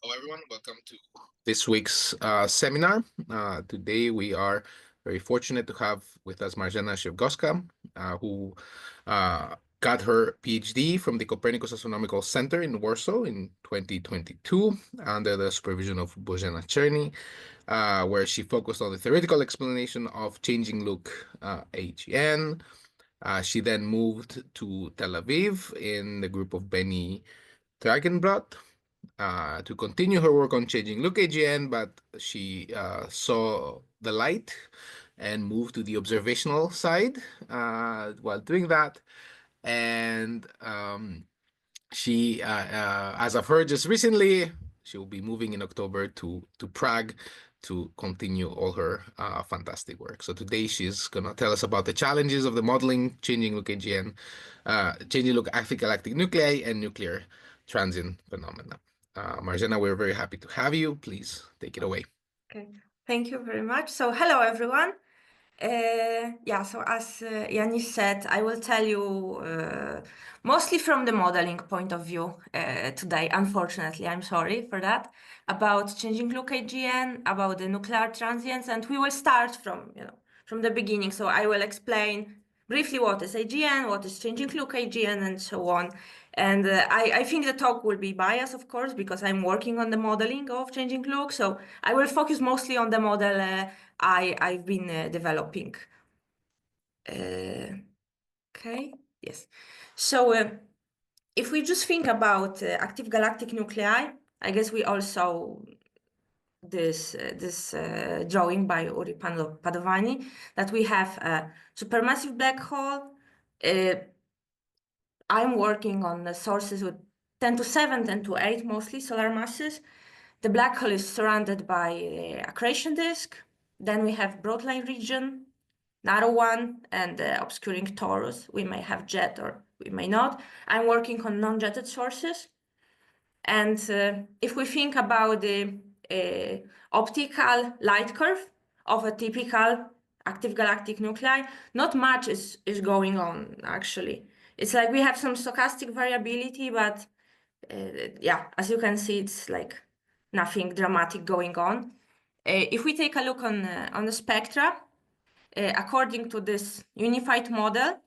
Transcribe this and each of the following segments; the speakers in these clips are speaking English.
Hello, everyone. Welcome to this week's seminar. Today, we are very fortunate to have with us Marzena Sniegowska, who got her PhD from the Copernicus Astronomical Center in Warsaw in 2022 under the supervision of Bożena Czerny, where she focused on the theoretical explanation of changing look AGN. She then moved to Tel Aviv in the group of Benny Tragenbrot, to continue her work on changing look AGN, but she saw the light and moved to the observational side while doing that. And she, as I've heard just recently, she will be moving in October to Prague to continue all her fantastic work. So today she's going to tell us about the challenges of the modeling changing look AGN, changing look active galactic nuclei, and nuclear transient phenomena. Marzena, we're very happy to have you. Please take it away. Okay, thank you very much. So hello, everyone. So as Yanis said, I will tell you mostly from the modeling point of view today. Unfortunately, I'm sorry for that, about changing look AGN, about the nuclear transients, and we will start from the beginning. So I will explain briefly what is AGN, what is changing look AGN, and so on. And I think the talk will be biased, of course, because I'm working on the modeling of changing look. So I will focus mostly on the model I've been developing. Okay, yes. So if we just think about active galactic nuclei, I guess we all saw this drawing by Uri Padovani, that we have a supermassive black hole. I'm working on the sources with 10 to 7, 10 to 8 mostly solar masses. The black hole is surrounded by a accretion disk. Then we have broadline region, narrow one, and obscuring torus. We may have jet or we may not. I'm working on non-jetted sources. And if we think about the optical light curve of a typical active galactic nuclei, not much is going on, actually. It's like we have some stochastic variability, but as you can see, it's like nothing dramatic going on. If we take a look on the spectra, according to this unified model,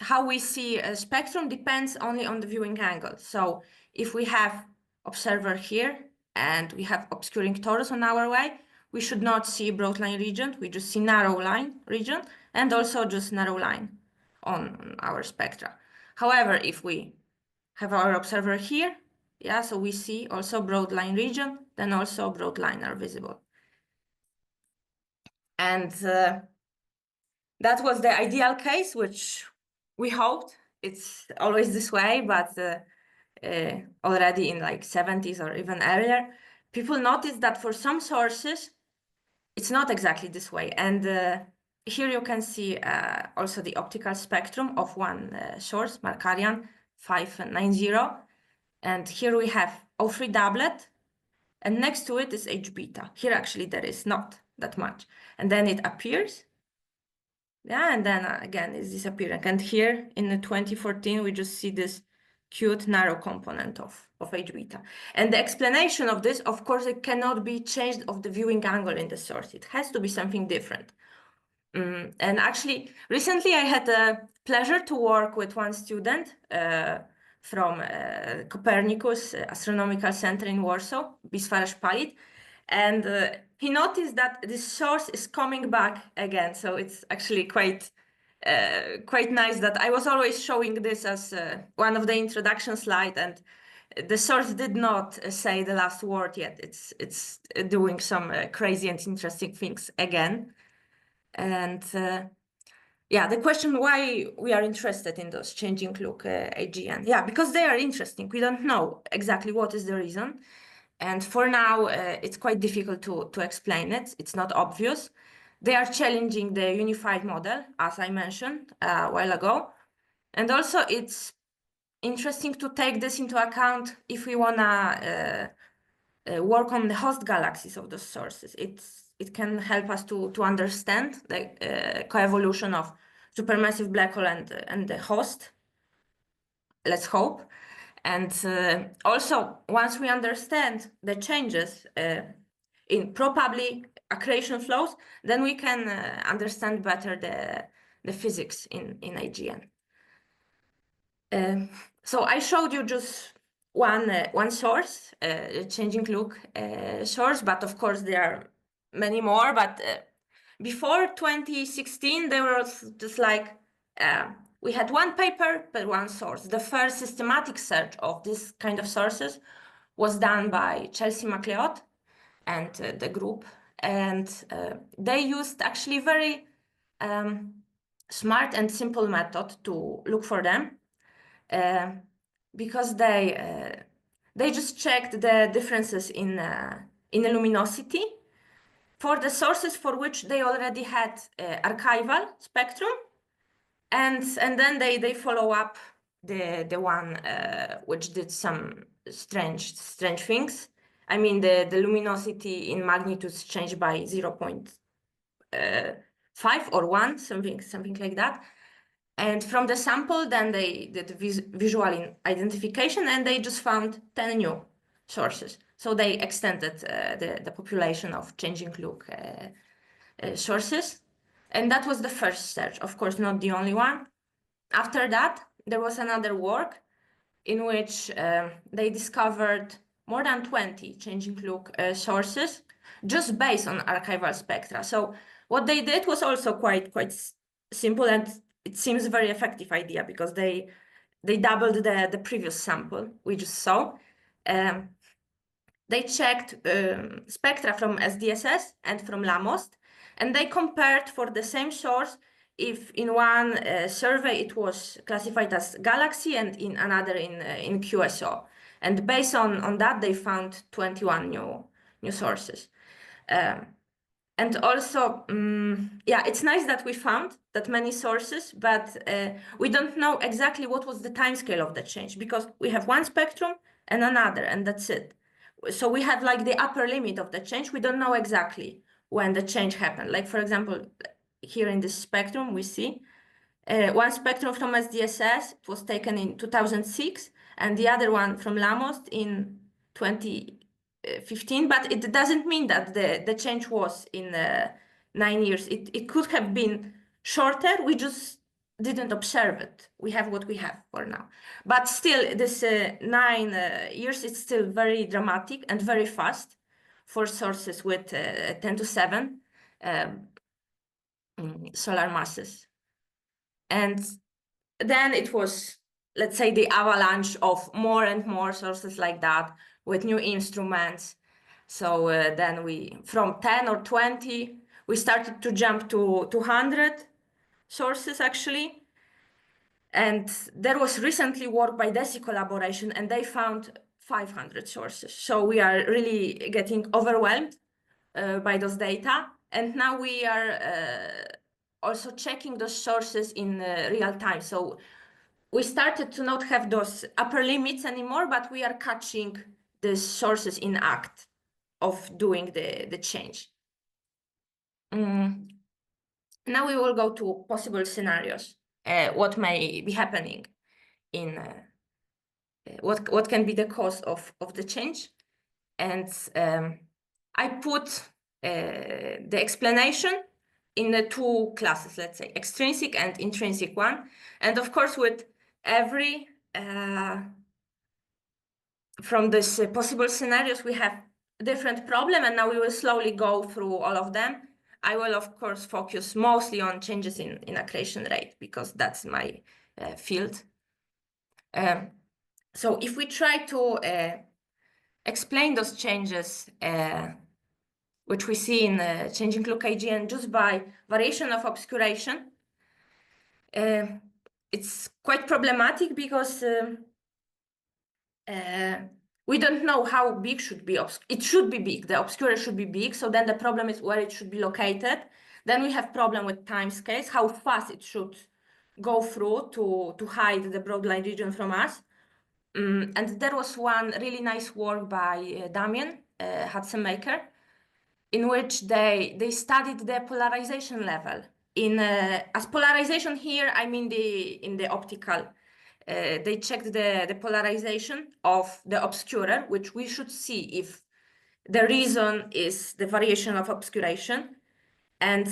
how we see a spectrum depends only on the viewing angle. So if we have observer here and we have obscuring torus on our way, we should not see broadline region. We just see narrow line region and also just narrow line on our spectra. However, if we have our observer here, so we see also broadline region, then also broad line are visible. And that was the ideal case, which we hoped. It's always this way, but already in like 70s or even earlier, people noticed that for some sources, it's not exactly this way. And here you can see also the optical spectrum of one source, Markarian 590. And here we have O3 doublet, and next to it is H beta. Here actually there is not that much. And then it appears. And then again it's disappearing. And here in the 2014, we just see this cute narrow component of H beta. And the explanation of this, of course, it cannot be changed of the viewing angle in the source. It has to be something different. And actually, recently I had the pleasure to work with one student from Copernicus Astronomical Center in Warsaw, Biswaresh Palit, and he noticed that this source is coming back again. So it's actually quite nice that I was always showing this as one of the introduction slides, and the source did not say the last word yet. It's doing some crazy and interesting things again. And the question why we are interested in those changing look AGN. Because they are interesting. We don't know exactly what is the reason. And for now, it's quite difficult to explain it. It's not obvious. They are challenging the unified model, as I mentioned a while ago. And also, it's interesting to take this into account if we want to work on the host galaxies of those sources. It can help us to understand the coevolution of supermassive black hole and the host, let's hope. And also, once we understand the changes in probably accretion flows, then we can understand better the physics in AGN. So I showed you just one source, changing look source, but of course there are many more. But before 2016, there was just like we had one paper but one source. The first systematic search of this kind of sources was done by Chelsea MacLeod and the group, and they used actually very smart and simple method to look for them. Because they just checked the differences in luminosity for the sources for which they already had archival spectrum, and then they follow up the one which did some strange things. I mean, the luminosity in magnitudes changed by 0.5 or 1, something like that. And from the sample, then they did visual identification, and they just found 10 new sources. So they extended the population of changing look sources. And that was the first search, of course, not the only one. After that, there was another work in which they discovered more than 20 changing look sources just based on archival spectra. So what they did was also quite simple, and it seems a very effective idea because they doubled the previous sample we just saw. They checked spectra from SDSS and from LAMOST, and they compared for the same source if in one survey it was classified as galaxy and in another in QSO. And based on that, they found 21 new sources. And also, yeah, it's nice that we found that many sources, but we don't know exactly what was the timescale of the change, because we have one spectrum and another, and that's it. So we have like the upper limit of the change. We don't know exactly when the change happened. Like, for example, here in this spectrum, we see one spectrum from SDSS was taken in 2006, and the other one from LAMOST in 2015, but it doesn't mean that the change was in 9 years. It could have been shorter. We just didn't observe it. We have what we have for now. But still, this 9 years is still very dramatic and very fast for sources with 10 to 7 solar masses. And then it was, let's say, the avalanche of more and more sources like that with new instruments. So then from 10 or 20, we started to jump to 200 sources actually. And there was recently work by DESI collaboration, and they found 500 sources. So we are really getting overwhelmed by those data. And now we are also checking those sources in real time. So we started to not have those upper limits anymore, but we are catching the sources in act of doing the change. Now we will go to possible scenarios. What may be happening in what can be the cause of the change. And I put the explanation in the two classes, let's say extrinsic and intrinsic one. And of course, with every from this possible scenarios, we have different problem, and now we will slowly go through all of them. I will, of course, focus mostly on changes in accretion rate, because that's my field. So if we try to explain those changes, which we see in changing look AGN just by variation of obscuration, it's quite problematic because we don't know how big should be. It should be big. The obscurer should be big. So then the problem is where it should be located. Then we have problem with time scales, how fast it should go through to hide the broadline region from us. And there was one really nice work by Damien Hudson-Maker, in which they studied the polarization level. As polarization here, I mean in the optical they checked the polarization of the obscurer, which we should see if the reason is the variation of obscuration. And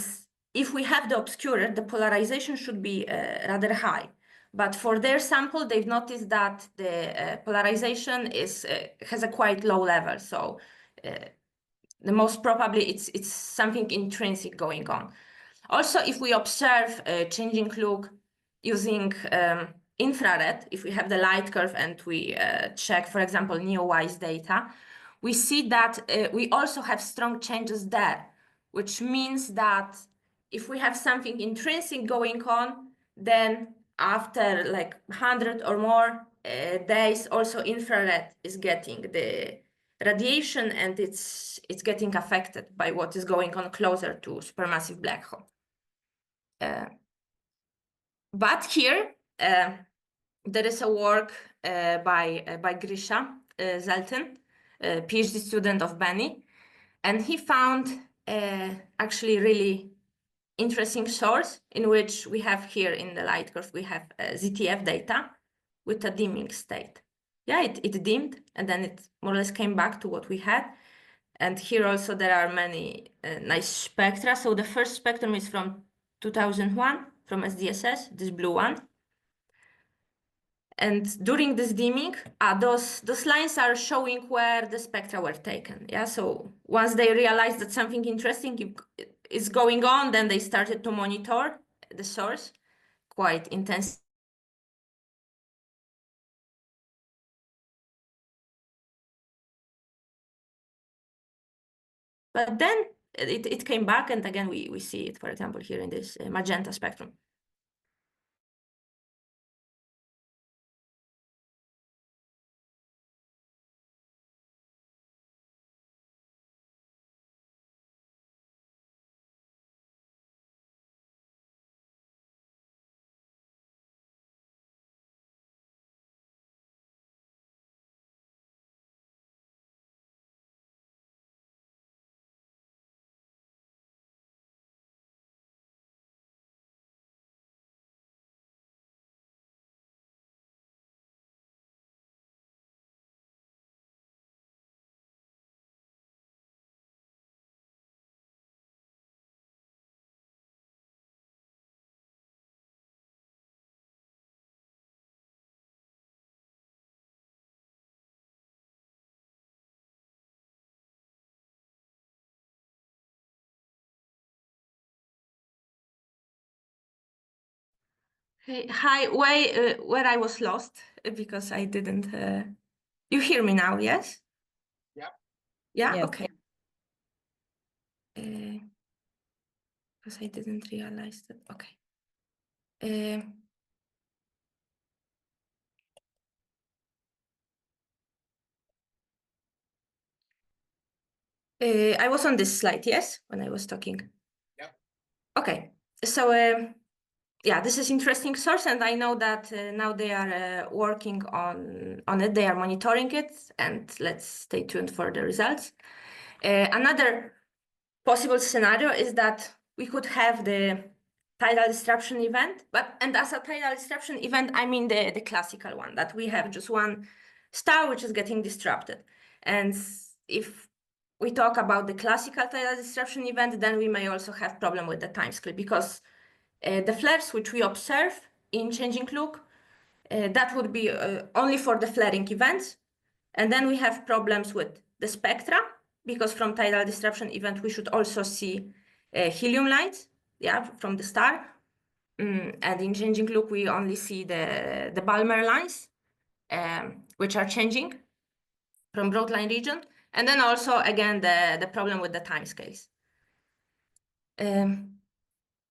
if we have the obscurer, the polarization should be rather high. But for their sample, they've noticed that the polarization has a quite low level. So the most probably it's something intrinsic going on. Also, if we observe changing look using infrared, if we have the light curve and we check, for example, NeoWise data, we see that we also have strong changes there, which means that if we have something intrinsic going on, then after like 100 or more days, also infrared is getting the radiation and it's getting affected by what is going on closer to supermassive black hole. But here there is a work by Grisha Zeltin, a PhD student of Benny, and he found actually really interesting source in which we have here in the light curve, we have ZTF data with a dimming state. Yeah, it dimmed and then it more or less came back to what we had. And here also there are many nice spectra. So the first spectrum is from 2001 from SDSS, this blue one. And during this dimming, those lines are showing where the spectra were taken. Yeah, so once they realized that something interesting is going on, then they started to monitor the source quite intensely. But then it came back, and again we see it, for example, here in this magenta spectrum. Hey, hi, where I was lost because I didn't. You hear me now? Yes. Yeah. Yeah. Yes. Okay. Because I didn't realize that. Okay. I was on this slide, yes, when I was talking. Yeah. Okay. So yeah, this is interesting source, and I know that now they are working on it. They are monitoring it, and let's stay tuned for the results. Another possible scenario is that we could have the tidal disruption event, and as a tidal disruption event, I mean the classical one, that we have just one star which is getting disrupted. And if we talk about the classical tidal disruption event, then we may also have problem with the timescale, because the flares which we observe in changing look, that would be only for the flaring events. And then we have problems with the spectra, because from tidal disruption event, we should also see helium lines, yeah, from the star. And in changing look, we only see the Balmer lines, which are changing from broadline region. And then also, again, the problem with the timescales.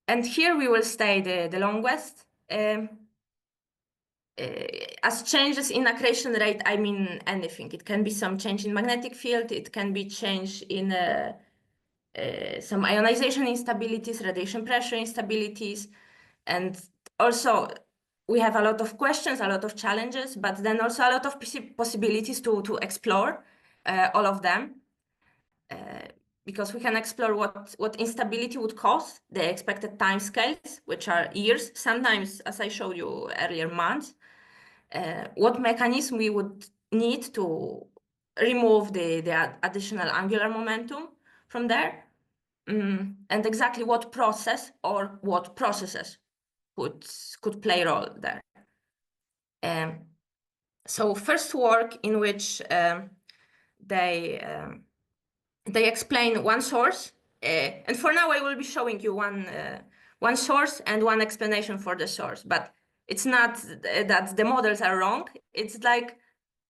And here we will stay the longest. As changes in accretion rate, I mean anything. It can be some change in magnetic field. It can be change in some ionization instabilities, radiation pressure instabilities. And also, we have a lot of questions, a lot of challenges, but then also a lot of possibilities to explore all of them. Because we can explore what instability would cause, the expected time scales, which are years, sometimes, as I showed you earlier, months. what mechanism we would need to remove the additional angular momentum from there, and exactly what process or what processes could play a role there. So first work in which they explain one source, and for now I will be showing you one source and one explanation for the source, but it's not that the models are wrong. It's like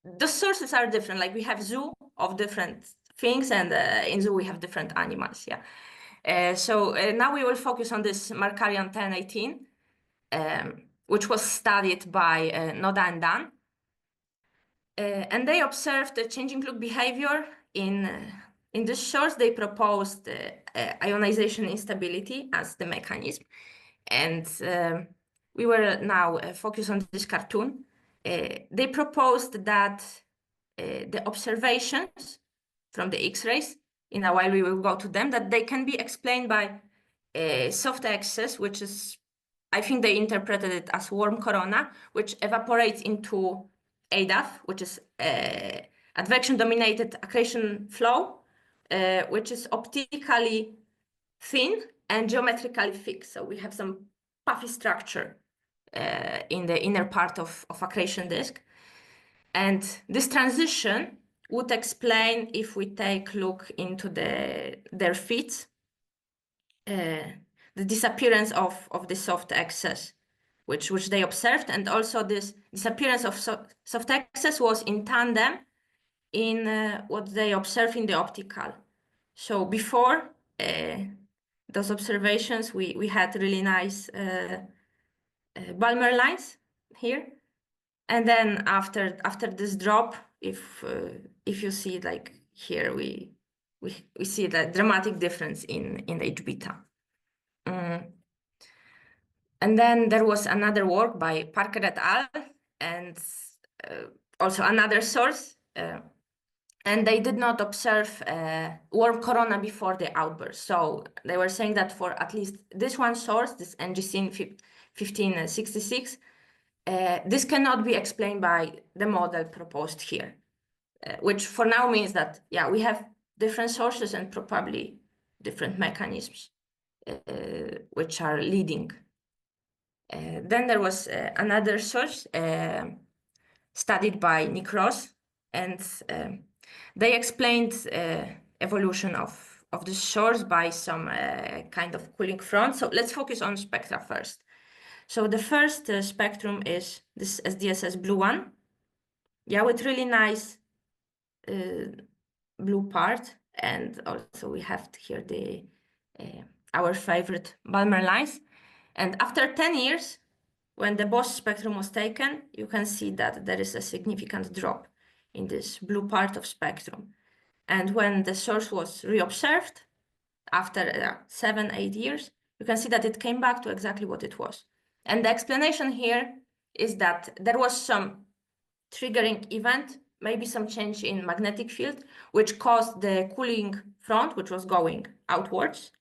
the sources are different. Like we have zoo of different things, and in zoo we have different animals. Yeah. So now we will focus on this Markarian 1018, which was studied by Noda and Dan. And they observed the changing look behavior in this source. They proposed ionization instability as the mechanism. And we were now focused on this cartoon. They proposed that the observations from the X-rays, in a while we will go to them, that they can be explained by soft excess, which is, I think they interpreted it as warm corona, which evaporates into ADAF, which is advection-dominated accretion flow, which is optically thin and geometrically fixed. So we have some puffy structure in the inner part of accretion disk. And this transition would explain, if we take a look into their feet, the disappearance of the soft excess, which they observed, and also this disappearance of soft excess was in tandem in what they observed in the optical. So before those observations, we had really nice Balmer lines here, and then after this drop, if you see like here, we see that dramatic difference in the H beta. And then there was another work by Parker et al. And also another source. And they did not observe warm corona before the outburst. So they were saying that for at least this one source, this NGC 1566, this cannot be explained by the model proposed here, which for now means that, yeah, we have different sources and probably different mechanisms which are leading. Then there was another source studied by Nick Ross, and they explained evolution of the source by some kind of cooling front. So let's focus on spectra first. So the first spectrum is this SDSS blue one, yeah, with really nice blue part, and also we have here the our favorite Balmer lines. And after 10 years, when the Bose spectrum was taken, you can see that there is a significant drop in this blue part of spectrum. And when the source was reobserved after 7-8 years, you can see that it came back to exactly what it was. And the explanation here is that there was some triggering event, maybe some change in magnetic field, which caused the cooling front, which was going outwards.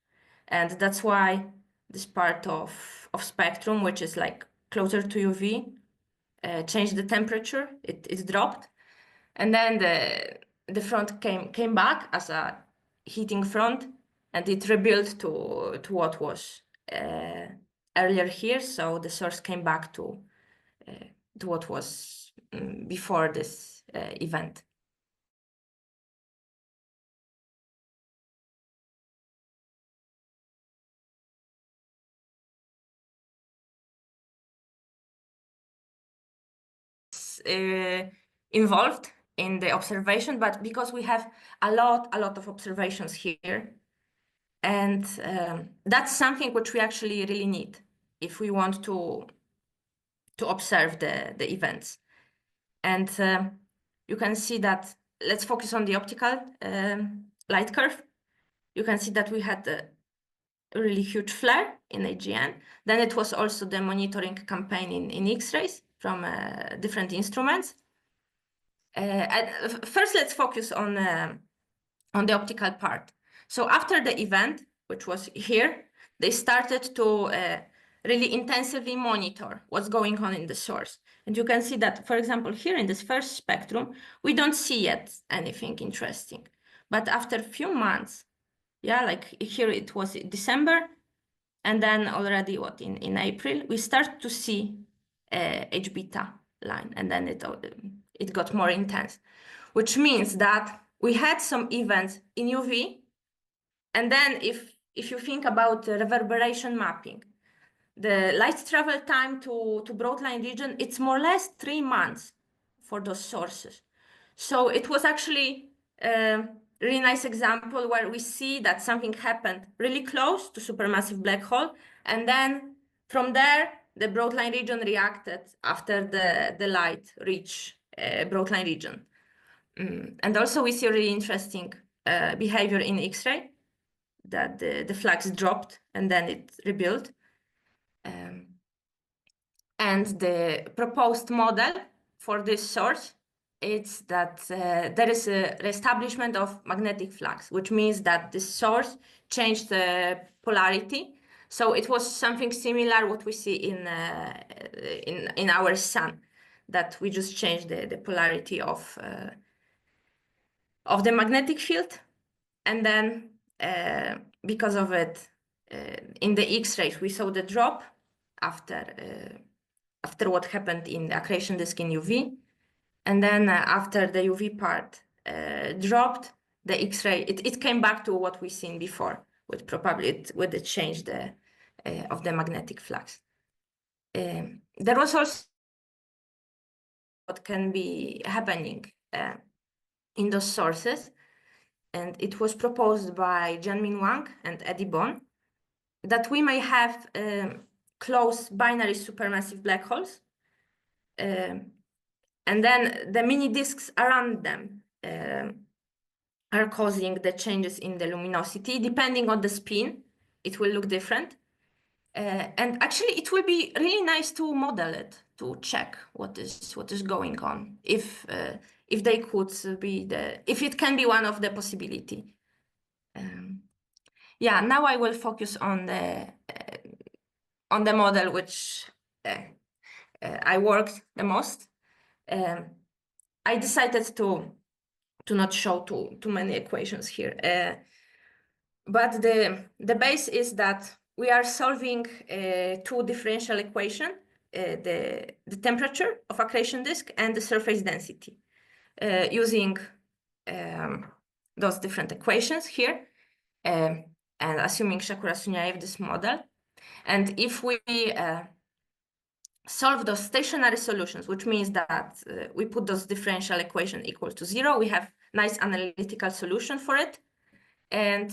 And that's why this part of spectrum, which is like closer to UV, changed the temperature, it dropped. And then the front came back as a heating front, and it rebuilt to what was earlier here. So the source came back to what was before this event. Involved in the observation, but because we have a lot of observations here, and that's something which we actually really need if we want to observe the events. And you can see that, let's focus on the optical light curve. You can see that we had a really huge flare in AGN. Then it was also the monitoring campaign in X-rays from different instruments. First, let's focus on the optical part. So after the event, which was here, they started to really intensively monitor what's going on in the source. And you can see that, for example, here in this first spectrum, we don't see yet anything interesting. But after a few months, yeah, like here it was December, and then already in April, we start to see H beta line, and then it got more intense, which means that we had some events in UV. And then if you think about reverberation mapping, the light travel time to broadline region, it's more or less 3 months for those sources. So it was actually a really nice example where we see that something happened really close to supermassive black hole. And then from there, the broadline region reacted after the light reached broadline region. And also we see really interesting behavior in X-ray, that the flux dropped and then it rebuilt. And the proposed model for this source is that there is a reestablishment of magnetic flux, which means that this source changed the polarity. So it was something similar what we see in our sun, that we just changed the polarity of the magnetic field, and then because of it, in the X-rays we saw the drop after what happened in the accretion disk in UV, and then after the UV part dropped, the X-ray it came back to what we seen before, with probably with the change of the magnetic flux. There was also what can be happening in those sources, and it was proposed by Jianmin Wang and Eddie Bon, that we may have close binary supermassive black holes, and then the mini disks around them are causing the changes in the luminosity. Depending on the spin, it will look different. And actually, it will be really nice to model it, to check what is going on, if they could be if it can be one of the possibility. Yeah, now I will focus on the model which I worked the most. I decided to not show too many equations here, but the base is that we are solving two differential equations: the temperature of accretion disk and the surface density, using those different equations here, and assuming Shakura-Sunyaev this model. And if we solve those stationary solutions, which means that we put those differential equation equal to 0, we have nice analytical solution for it. And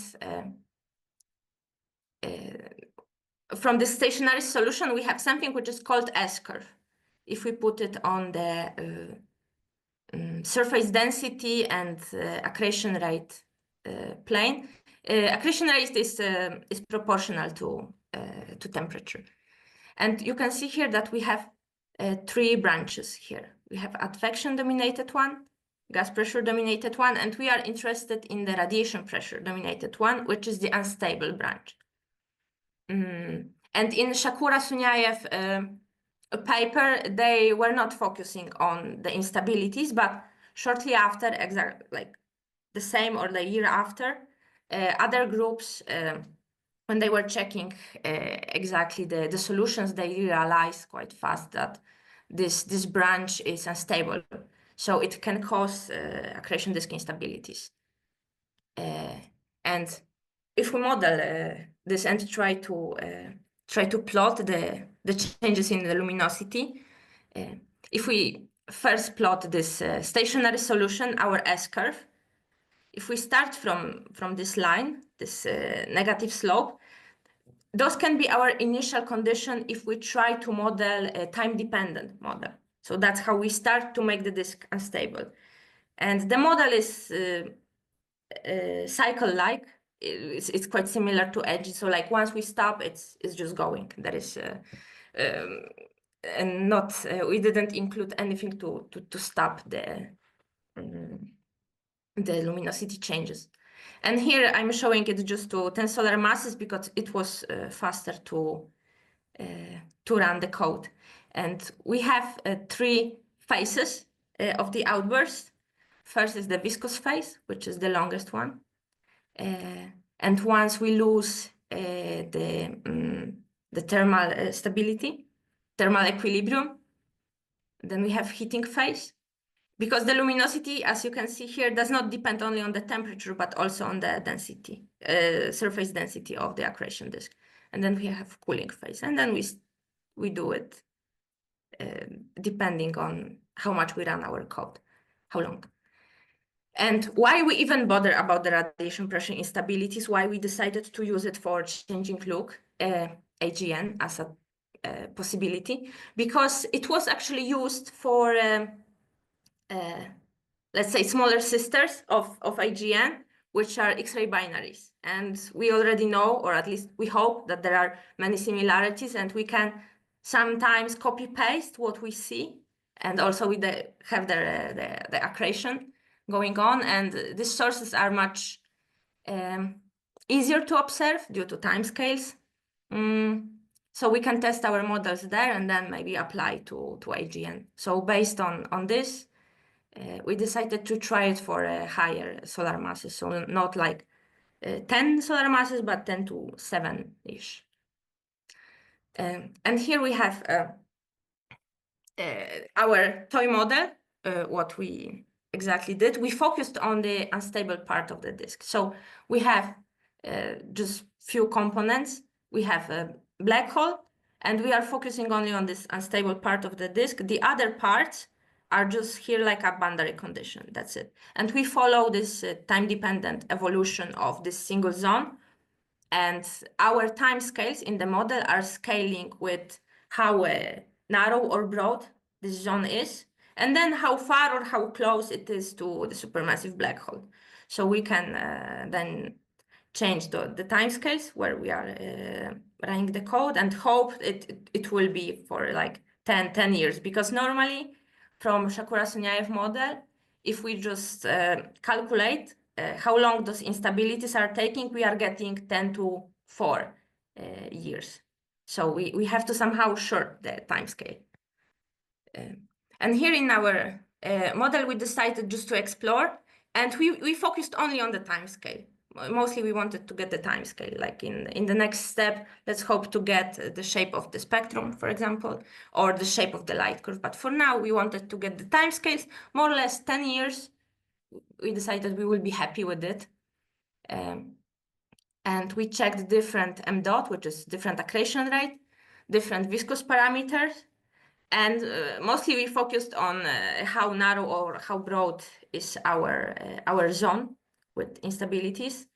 from the stationary solution, we have something which is called S-curve. If we put it on the surface density and accretion rate plane, accretion rate is proportional to temperature. And you can see here that we have 3 branches here. We have advection dominated one, gas pressure dominated one, and we are interested in the radiation pressure dominated one, which is the unstable branch. And in Shakura-Sunyaev paper, they were not focusing on the instabilities, but shortly after, like the same or the year after, other groups, when they were checking exactly the solutions, they realized quite fast that this branch is unstable, so it can cause accretion disk instabilities. And if we model this and try to plot the changes in the luminosity, if we first plot this stationary solution, our S-curve, if we start from this line, this negative slope, those can be our initial condition if we try to model a time-dependent model. So that's how we start to make the disk unstable. And the model is cycle-like. It's quite similar to edge. So like once we stop, it's just going. There is and not we didn't include anything to stop the luminosity changes. And here I'm showing it just to 10 solar masses because it was faster to run the code. And we have three phases of the outburst. First is the viscous phase, which is the longest one. And once we lose the thermal stability, thermal equilibrium, then we have heating phase. Because the luminosity, as you can see here, does not depend only on the temperature, but also on the density, surface density of the accretion disk. And then we have cooling phase. And then we do it depending on how much we run our code, how long. And why we even bother about the radiation pressure instabilities, why we decided to use it for changing look, AGN, as a possibility, because it was actually used for, let's say, smaller sisters of AGN, which are X-ray binaries. And we already know, or at least we hope, that there are many similarities, and we can sometimes copy-paste what we see, and also we have the accretion going on, and these sources are much easier to observe due to timescales. So we can test our models there and then maybe apply to AGN. So based on this, we decided to try it for higher solar masses. So not like 10 solar masses, but 10 to 7-ish. And here we have our toy model, what we exactly did. We focused on the unstable part of the disk. So we have just few components. We have a black hole, and we are focusing only on this unstable part of the disk. The other parts are just here like a boundary condition. That's it. And we follow this time-dependent evolution of this single zone. And our time scales in the model are scaling with how narrow or broad this zone is, and then how far or how close it is to the supermassive black hole. So we can then change the time scales where we are running the code and hope it will be for like 10 years. Because normally from Shakura-Sunyaev model, if we just calculate how long those instabilities are taking, we are getting 10 to 4 years. So we have to somehow short the time scale. And here in our model, we decided just to explore, and we focused only on the time scale. Mostly we wanted to get the time scale, like in the next step, let's hope to get the shape of the spectrum, for example, or the shape of the light curve. But for now, we wanted to get the time scales, more or less 10 years. We decided we will be happy with it. And we checked different m dot, which is different accretion rate, different viscous parameters, and mostly we focused on how narrow or how broad is our zone with instabilities.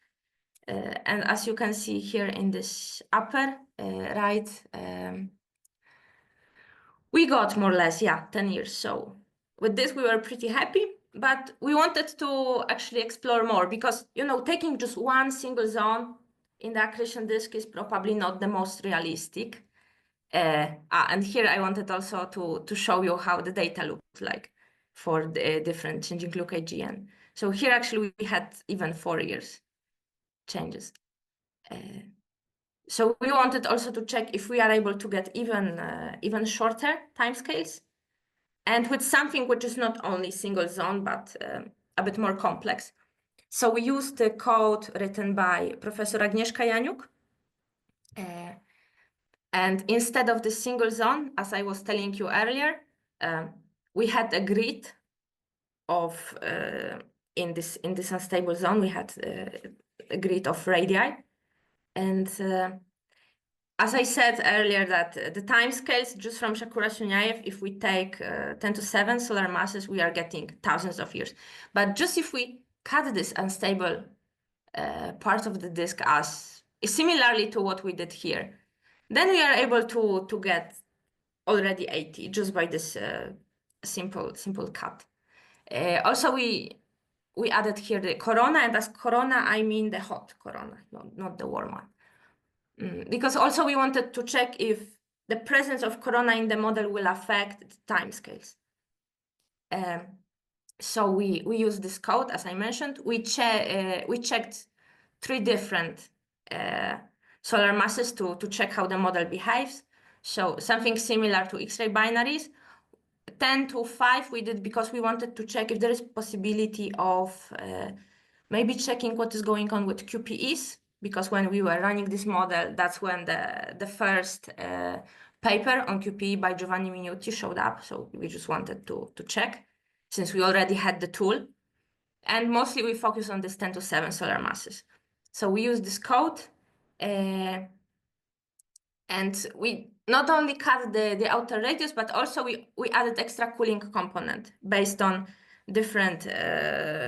And as you can see here in this upper right, we got more or less, 10 years. So with this, we were pretty happy, but we wanted to actually explore more because, taking just one single zone in the accretion disk is probably not the most realistic. And here I wanted also to show you how the data looked like for the different changing look AGN. So here actually we had even 4 years changes. So we wanted also to check if we are able to get even shorter timescales, and with something which is not only single zone, but a bit more complex. So we used the code written by Professor Agnieszka Janiuk. And instead of the single zone, as I was telling you earlier, we had a grid of, in this unstable zone, we had a grid of radii. And as I said earlier, that the time scales just from Shakura-Sunyaev, if we take 10 to 7 solar masses, we are getting thousands of years. But just if we cut this unstable part of the disk as similarly to what we did here, then we are able to get already 80 just by this simple cut. Also, we added here the corona, and as corona, I mean the hot corona, not the warm one. Because also we wanted to check if the presence of corona in the model will affect the timescales. So we used this code, as I mentioned. We checked 3 different solar masses to check how the model behaves. So something similar to X-ray binaries. 10 to 5 we did because we wanted to check if there is possibility of maybe checking what is going on with QPEs, because when we were running this model, that's when the first paper on QPE by Giovanni Minuti showed up. So we just wanted to check, since we already had the tool. And mostly we focus on this 10 to 7 solar masses. So we use this code, and we not only cut the outer radius, but also we added extra cooling component based on different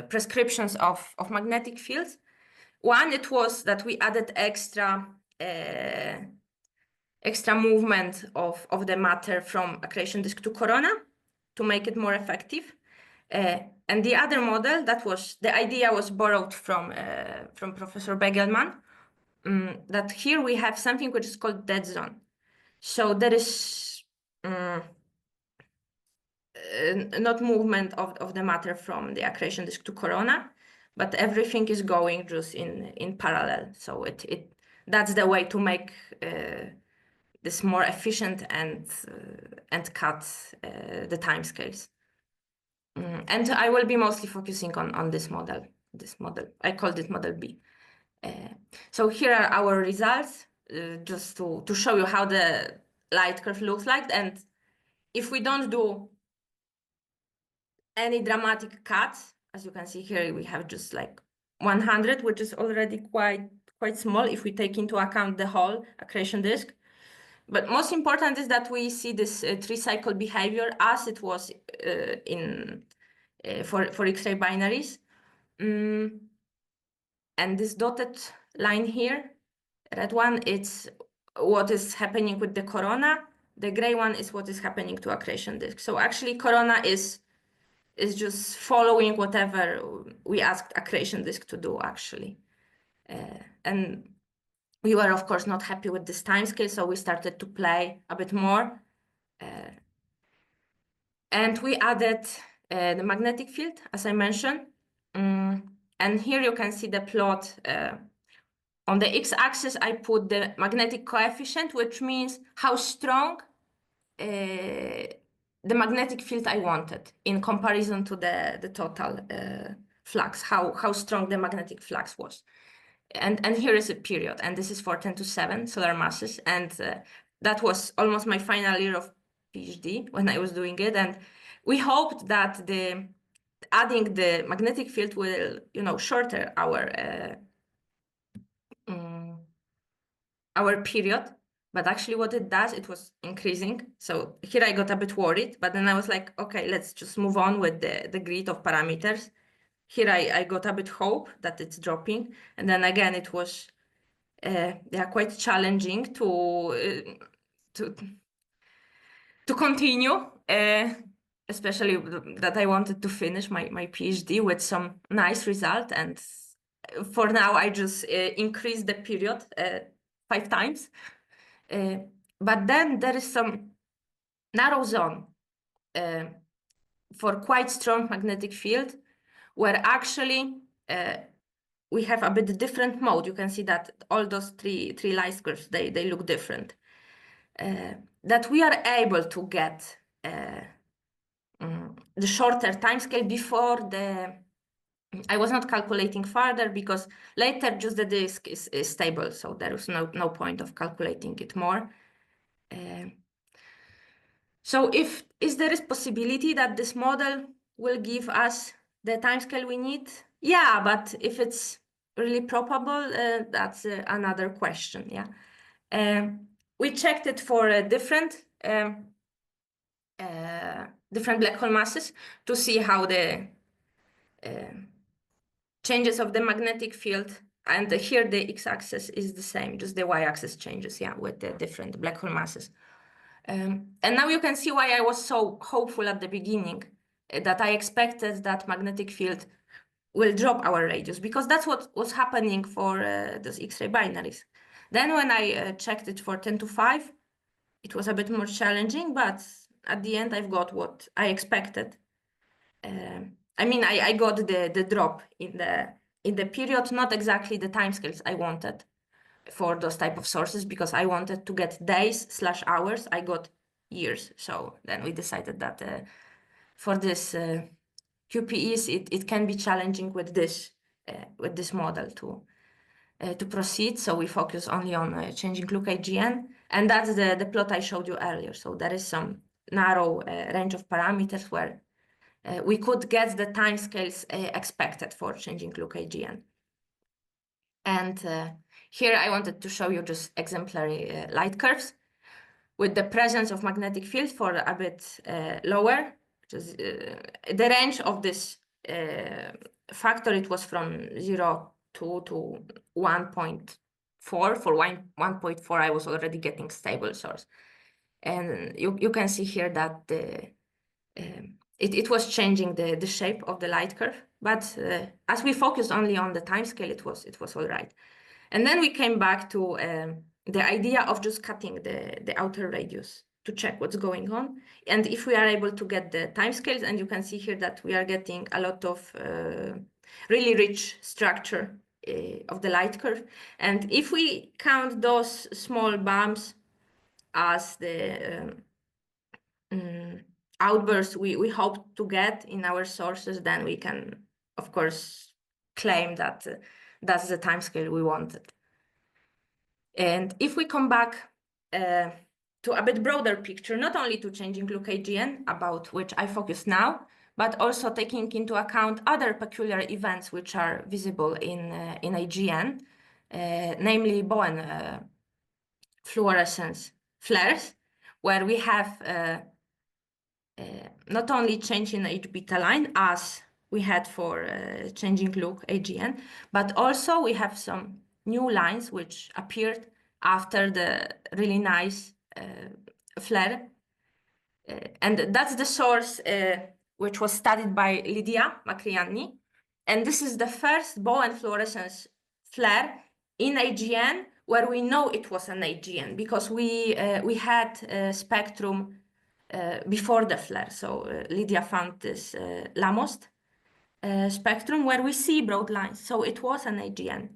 prescriptions of magnetic fields. One, it was that we added extra movement of the matter from accretion disk to corona to make it more effective. And the other model, the idea was borrowed from Professor Begelman, that here we have something which is called dead zone. So there is not movement of the matter from the accretion disk to corona, but everything is going just in parallel. So that's the way to make this more efficient and cut the timescales. And I will be mostly focusing on this model. I called it model B. So here are our results, just to show you how the light curve looks like. And if we don't do any dramatic cuts, as you can see here, we have just like 100, which is already quite small if we take into account the whole accretion disk. But most important is that we see this 3-cycle behavior as it was for X-ray binaries. And this dotted line here, red one, it's what is happening with the corona. The gray one is what is happening to accretion disk. So actually corona is just following whatever we asked accretion disk to do, actually. And we were, of course, not happy with this time scale, so we started to play a bit more. And we added the magnetic field, as I mentioned. And here you can see the plot. On the x-axis, I put the magnetic coefficient, which means how strong the magnetic field I wanted in comparison to the total flux, how strong the magnetic flux was. And here is a period, and this is for 10 to 7 solar masses. And that was almost my final year of PhD when I was doing it. And we hoped that adding the magnetic field will, shorter our period. But actually what it does, it was increasing. So here I got a bit worried, but then I was like, okay, let's just move on with the grid of parameters. Here I got a bit hope that it's dropping. And then again, it was they are quite challenging to continue, especially that I wanted to finish my PhD with some nice result. And for now, I just increased the period 5 times. But then there is some narrow zone for quite strong magnetic field, where actually we have a bit different mode. You can see that all those three light curves, they look different. That we are able to get the shorter timescale before I was not calculating further because later just the disk is stable, so there is no point of calculating it more. So is there is possibility that this model will give us the timescale we need? Yeah, but if it's really probable, that's another question. Yeah, we checked it for different black hole masses to see how the changes of the magnetic field, and here the x-axis is the same, just the y-axis changes, yeah, with the different black hole masses. And now you can see why I was so hopeful at the beginning, that I expected that magnetic field will drop our radius, because that's what was happening for those X-ray binaries. Then when I checked it for 10 to 5, it was a bit more challenging, but at the end I've got what I expected. I mean, I got the drop in the period, not exactly the timescales I wanted. for those type of sources because I wanted to get days/hours. I got years. So then we decided that for this QPEs, it can be challenging with this model to proceed. So we focus only on changing look AGN, and that's the plot I showed you earlier. So there is some narrow range of parameters where we could get the timescales expected for changing look AGN. And here I wanted to show you just exemplary light curves with the presence of magnetic field for a bit lower, which is the range of this factor. It was from 0.2 to 1.4. For 1.4, I was already getting stable source. And you can see here that it was changing the shape of the light curve. But as we focused only on the time scale, it was all right. And then we came back to the idea of just cutting the outer radius to check what's going on. And if we are able to get the timescales, and you can see here that we are getting a lot of really rich structure of the light curve. And if we count those small bumps as the outbursts we hope to get in our sources, then we can, of course, claim that that's the timescale we wanted. And if we come back to a bit broader picture, not only to changing look AGN, about which I focus now, but also taking into account other peculiar events which are visible in AGN, namely Bowen fluorescence flares, where we have not only change in H-beta line as we had for changing look AGN, but also we have some new lines which appeared after the really nice flare. And that's the source which was studied by Lydia Makriani. And this is the first Bowen fluorescence flare in AGN where we know it was an AGN because we had a spectrum before the flare. So Lydia found this Lamost spectrum where we see broad lines. So it was an AGN.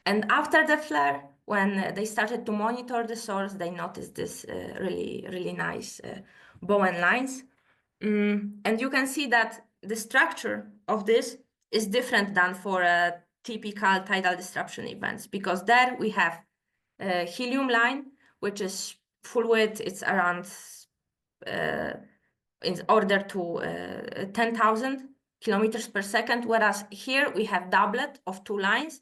And after the flare, when they started to monitor the source, they noticed this really nice Bowen lines. And you can see that the structure of this is different than for typical tidal disruption events, because there we have a helium line, which is full width, it's around in order to 10,000 kilometers per second, whereas here we have doublet of two lines,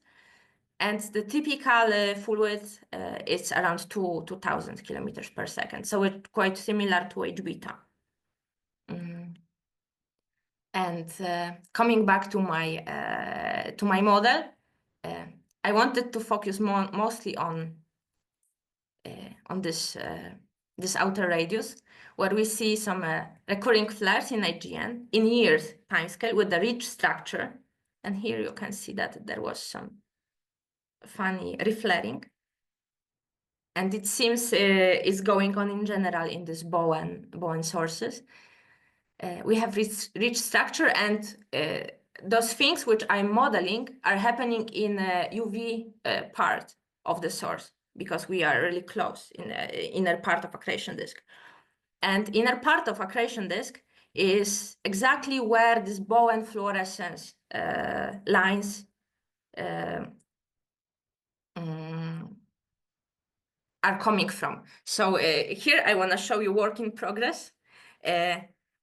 and the typical full width is around 2,000 kilometers per second. So it's quite similar to H-beta. And coming back to my model, I wanted to focus mostly on this outer radius, where we see some recurring flares in AGN in years timescale with the rich structure. And here you can see that there was some funny reflaring. And it seems is going on in general in these Bowen sources. We have rich structure, and those things which I'm modeling are happening in a UV part of the source, because we are really close in the inner part of accretion disk. And inner part of accretion disk is exactly where this Bowen fluorescence lines are coming from. So here I want to show you work in progress.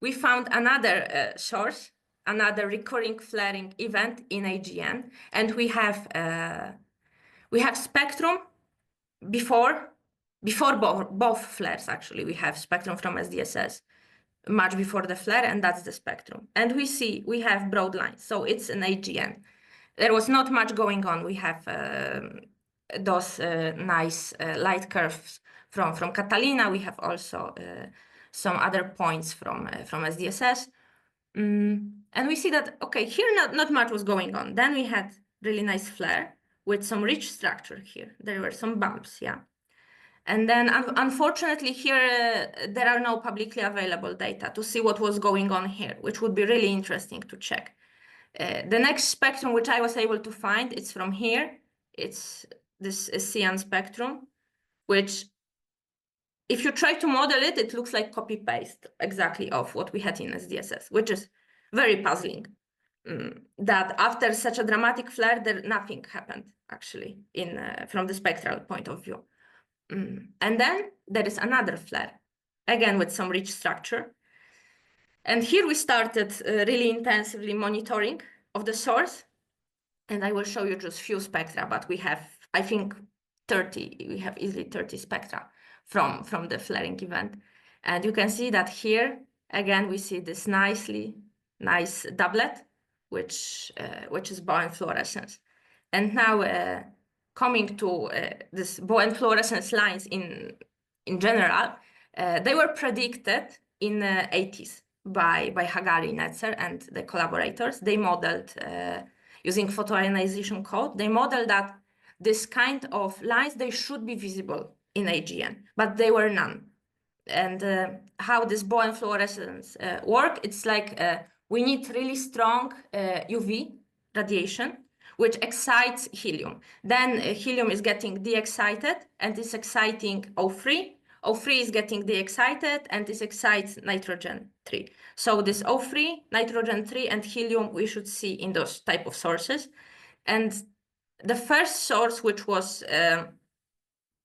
We found another source, another recurring flaring event in AGN, and we have spectrum before both flares. Actually, we have spectrum from SDSS much before the flare, and that's the spectrum. And we have broad lines, so it's an AGN. There was not much going on. We have those nice light curves from Catalina. We have also some other points from SDSS. And we see that, okay, here not much was going on. Then we had really nice flare with some rich structure here. There were some bumps, yeah. And then unfortunately here, there are no publicly available data to see what was going on here, which would be really interesting to check. The next spectrum which I was able to find, it's from here. It's this cyan spectrum, which if you try to model it, it looks like copy-paste exactly of what we had in SDSS, which is very puzzling. That after such a dramatic flare, nothing happened actually from the spectral point of view. And then there is another flare, again with some rich structure. And here we started really intensively monitoring of the source. And I will show you just few spectra, but we have, I think, 30, we have easily 30 spectra from the flaring event. And you can see that here, again, we see this nice doublet, which is Bowen fluorescence. And now coming to this Bowen fluorescence lines in general, they were predicted in the 80s by Hagari, Netzer, and the collaborators. They modeled using photoionization code. They modeled that this kind of lines, they should be visible in AGN, but they were none. And how this Bowen fluorescence work, it's like we need really strong UV radiation, which excites helium. Then helium is getting de-excited and is exciting O3. O3 is getting de-excited and this excites nitrogen 3. So this O3, nitrogen 3, and helium we should see in those type of sources. And the first source which was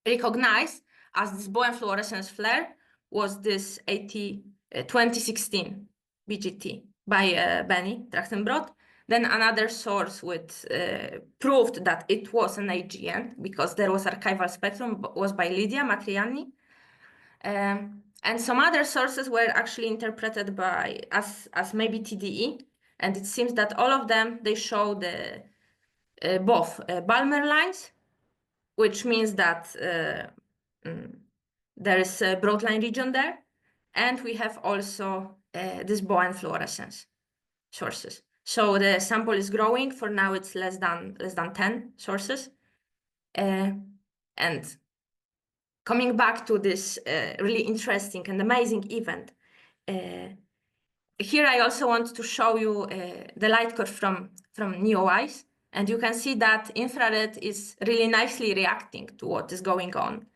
recognized as this Bowen fluorescence flare was this 2016 BGT by Benny Trachtenbrot. Then another source with proved that it was an AGN because there was archival spectrum was by Lydia Matriani. And some other sources were actually interpreted by as maybe TDE. And it seems that all of them, they show the both Balmer lines, which means that there is a broadline region there. And we have also this Bowen fluorescence sources. So the sample is growing. For now, it's less than 10 sources. And coming back to this really interesting and amazing event, here I also want to show you the light curve from NEOWISE. And you can see that infrared is really nicely reacting to what is going on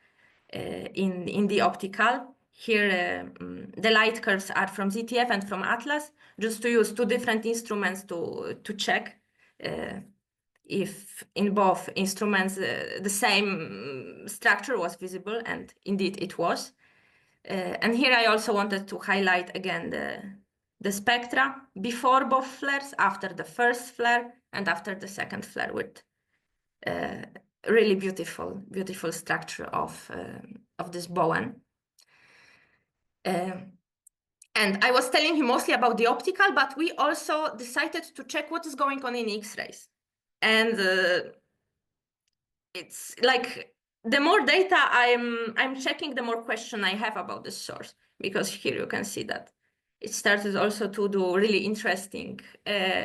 in the optical. Here, the light curves are from ZTF and from Atlas, just to use two different instruments to check if in both instruments the same structure was visible, and indeed it was. And here I also wanted to highlight again the spectra before both flares, after the first flare, and after the second flare, with really beautiful structure of this Bowen. And I was telling you mostly about the optical, but we also decided to check what is going on in X-rays. And it's like the more data I'm checking, the more question I have about the source, because here you can see that it started also to do really interesting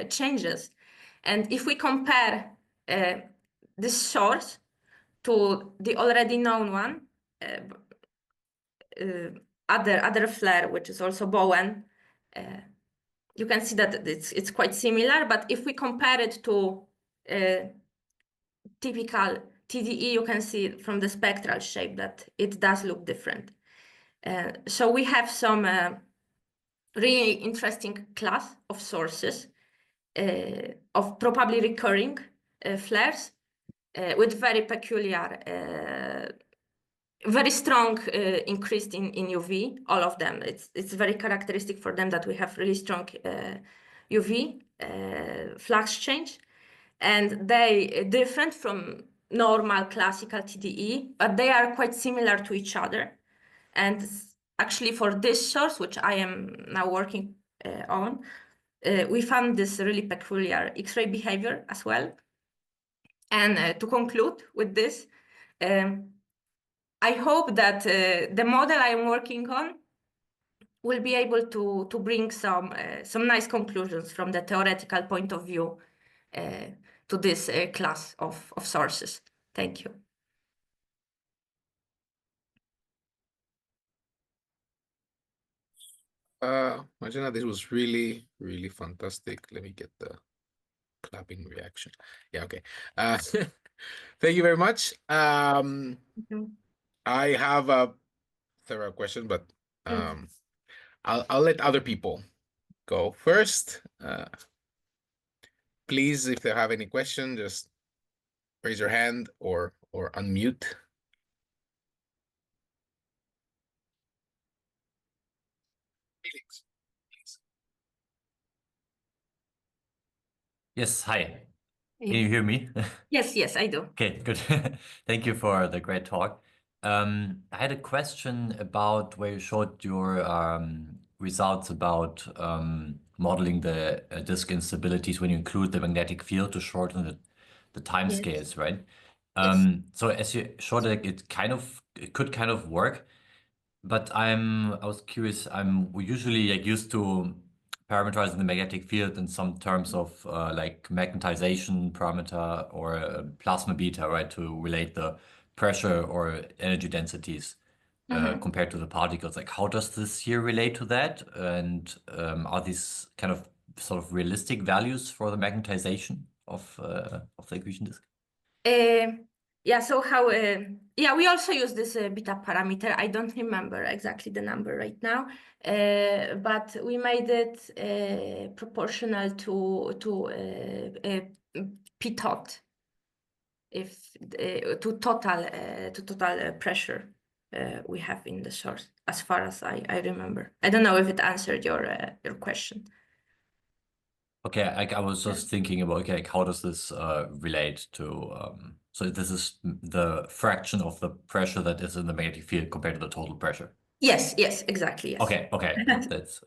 changes. And if we compare this source to the already known one, other flare, which is also Bowen, you can see that it's quite similar. But if we compare it to typical TDE, you can see from the spectral shape that it does look different. So we have some really interesting class of sources of probably recurring flares with very peculiar, very strong increase in UV, all of them. It's very characteristic for them that we have really strong UV flux change. And they different from normal classical TDE, but they are quite similar to each other. And actually for this source, which I am now working on, we found this really peculiar X-ray behavior as well. And to conclude with this, I hope that the model I am working on will be able to bring some nice conclusions from the theoretical point of view to this class of sources. Thank you. Marzena, this was really, really fantastic. Let me get the clapping reaction. Yeah, okay. Thank you very much. Mhm. I have several questions, but Mm. I'll let other people go first. Please, if they have any question, just raise your hand or unmute. Felix, please. Yes, hi. Can Yeah. you hear me? Yes, I do. Okay, good. Thank you for the great talk. I had a question about where you showed your results about modeling the disk instabilities when you include the magnetic field to shorten the time Yes. scales, right? Yes. So as you showed, like, it could kind of work. But I was curious. We usually like used to parameterizing the magnetic field in some terms of like magnetization parameter or plasma beta, right, to relate the pressure or energy densities Mhm. compared to the particles. Like, how does this here relate to that? And are these kind of sort of realistic values for the magnetization of the accretion disk? Yeah, so how, yeah, we also use this beta parameter. I don't remember exactly the number right now, but we made it proportional to p tot, if to total pressure we have in the source, as far as I remember. I don't know if it answered your question. Okay, I was Yeah. just thinking about, okay, like how does this relate to so this is the fraction of the pressure that is in the magnetic field compared to the total pressure. Yes, exactly, yes. Okay, that's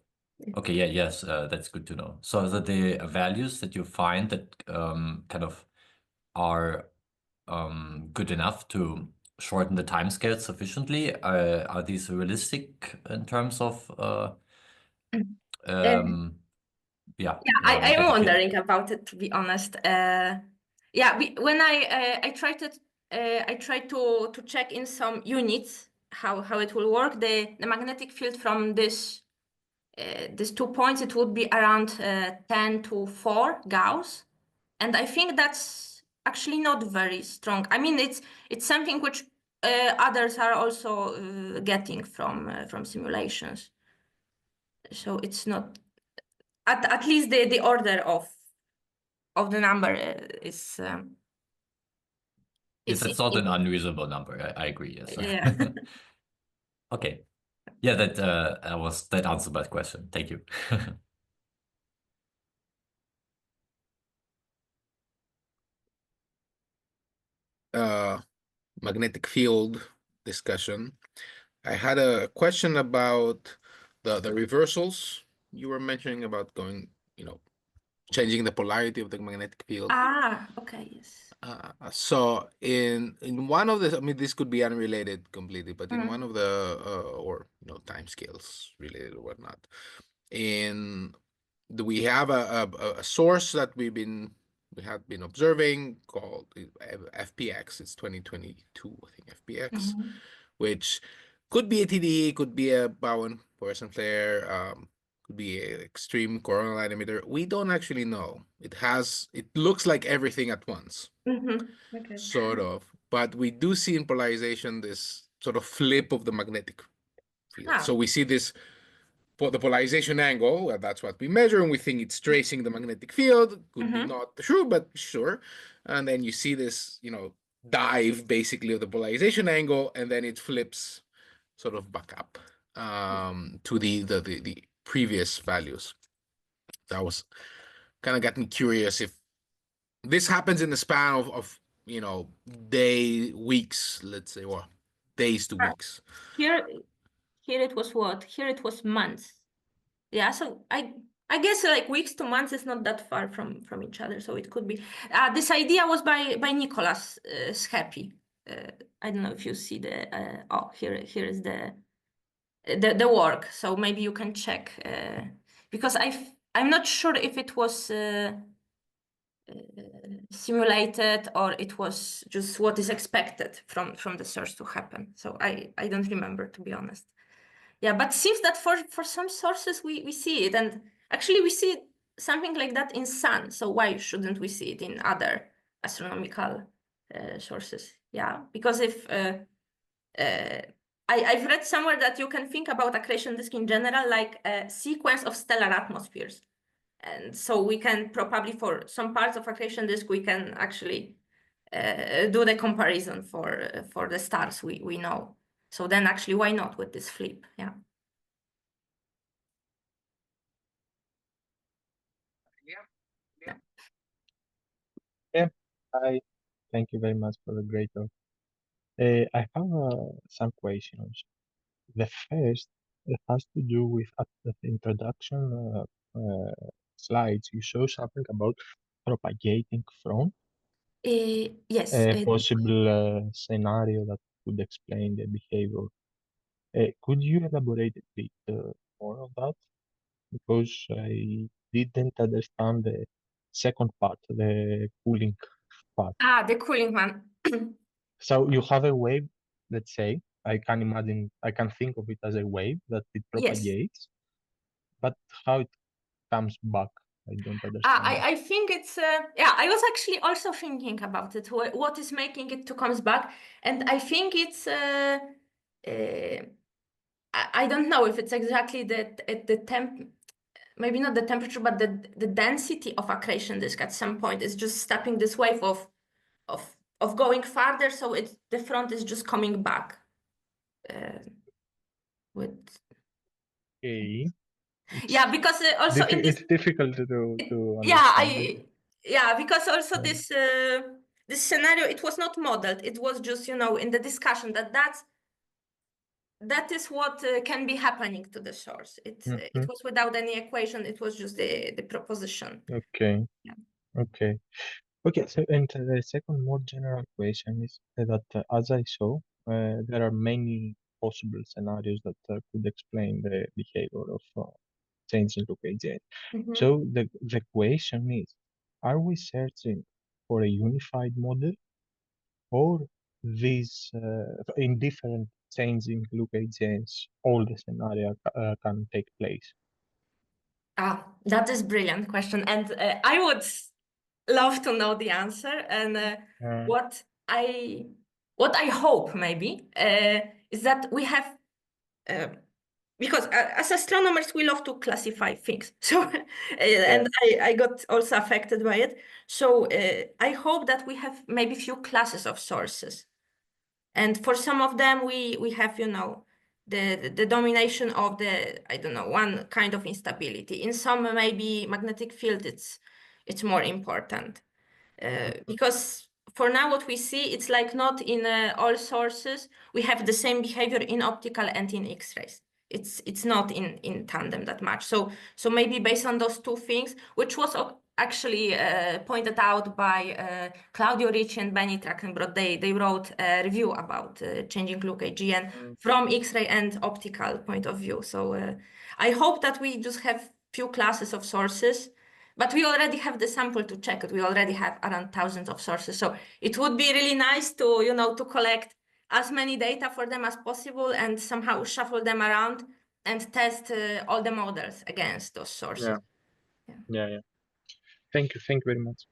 okay, yeah, yes, that's good to know. So the values that you find that kind of are good enough to shorten the time scale sufficiently, are these realistic in terms of um yeah, Yeah, I am magnetic field? wondering about it, to be honest. Yeah, when I tried to check in some units how it will work. The magnetic field from these 2 points, it would be around 10 to 4 Gauss, and I think that's actually not very strong. I mean, it's something which others are also getting from simulations. So it's not at least the order of the number Yes, is that's not an unreasonable number. I agree, yes. yeah. Okay. Yeah, that answered my question. Thank you. Magnetic field discussion. I had a question about the reversals you were mentioning about going, changing the polarity of the magnetic field. Okay, yes. So in one of the, I mean, this could be unrelated completely, but in one Mhm. of the or time scales related or whatnot, in we have a source that we have been observing called FPX. It's 2022, I think, FPX, Mhm. which could be a TDE, could be a Bowen fluorescent flare, could be an extreme coronal line emitter. We don't actually know. It looks like everything at once, Mhm. Okay. sort of, but we do see in polarization this sort of flip of the magnetic field. So we see this the polarization angle, that's what we measure, and we think it's tracing the magnetic field. Could be Mhm. not true, but sure. And then you see this, dive basically of the polarization angle, and then it flips sort of back up to the previous values. That was kind of got me curious if this happens in the span of weeks, let's say, or days to Ah, weeks. Here, here it was what? Here it was months. Yeah, so I guess like weeks to months is not that far from each other, so it could be. This idea was by Nicholas Schepi. I don't know if you see the. Here is the work. So maybe you can check because I'm not sure if it was simulated or it was just what is expected from the source to happen. So I don't remember, to be honest. Yeah, but seems that for some sources we see it, and actually we see something like that in sun. So why shouldn't we see it in other astronomical sources. Yeah, because if I've read somewhere that you can think about accretion disk in general like a sequence of stellar atmospheres. And so we can probably, for some parts of accretion disk, we can actually do the comparison for the stars we know. So then actually, why not with this flip? Yeah. Yeah, thank you very much for the great talk. I have some questions. The first has to do with at the introduction slides. You show something about propagating front, Yes. a possible scenario that could explain the behavior. Could you elaborate a bit more on that? Because I didn't understand the second part, the cooling part. The cooling one. So you have a wave, let's say, I can think of it as a wave that it Yes. propagates, but how it comes back, I don't understand. I think it's, yeah, I was actually also thinking about it, what is making it to comes back. And I think it's, I don't know if it's exactly the temp, maybe not the temperature, but the density of accretion disk at some point is just stopping this wave of going farther. So it's the front is just coming back with. Okay. Yeah, because also in this. It's difficult to Yeah, understand. yeah, because also Yeah. this scenario, it was not modeled. It was just, you know, in the discussion that is what can be happening to the source. It was without any equation. It was just the proposition. Okay. Yeah. Okay. Okay. So, and the second more general question is that, as I saw, there are many possible scenarios that could explain the behavior of changing Nuclei. Mhm. So the question is, are we searching for a unified model, or these in different changing Nuclei chains, all the scenario can take place? That is brilliant question, and I would love to know the answer. And what I hope maybe is that we have. Because as astronomers, we love to classify things. So, and I got also affected by it. So I hope that we have maybe few classes of sources. And for some of them, we have, you know, the domination of the, I don't know, one kind of instability. In some, maybe magnetic field, it's more important. Because for now, what we see, it's like not in all sources, we have the same behavior in optical and in X-rays. It's not in tandem that much. So maybe based on those two things, which was actually pointed out by Claudio Ricci and Benny Trachtenbrot, they wrote a review about changing Nuclei GN from X-ray and optical point of view. So I hope that we just have few classes of sources. But we already have the sample to check it. We already have around thousands of sources. So it would be really nice to, you know, to collect as many data for them as possible and somehow shuffle them around and test all the models against those sources. Yeah. Thank you very much.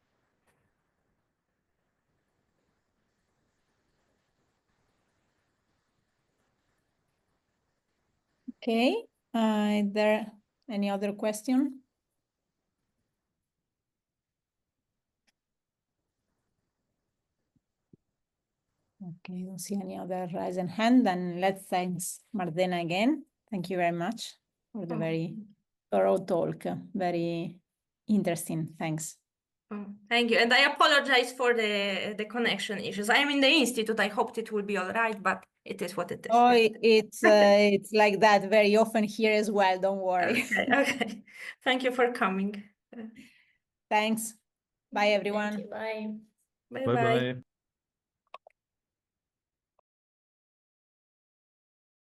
Okay, is there any other question? Okay, don't see any other raised hand. Then let's thank Marzena again. Thank you very much for the very thorough talk. Very interesting. Thanks. Thank you. And I apologize for the connection issues. I am in the institute. I hoped it will be all right, but it is what it is. Oh, it's like that very often here as well. Don't worry. Okay. Thank you for coming. Thanks. Bye, everyone. Bye. Bye-bye.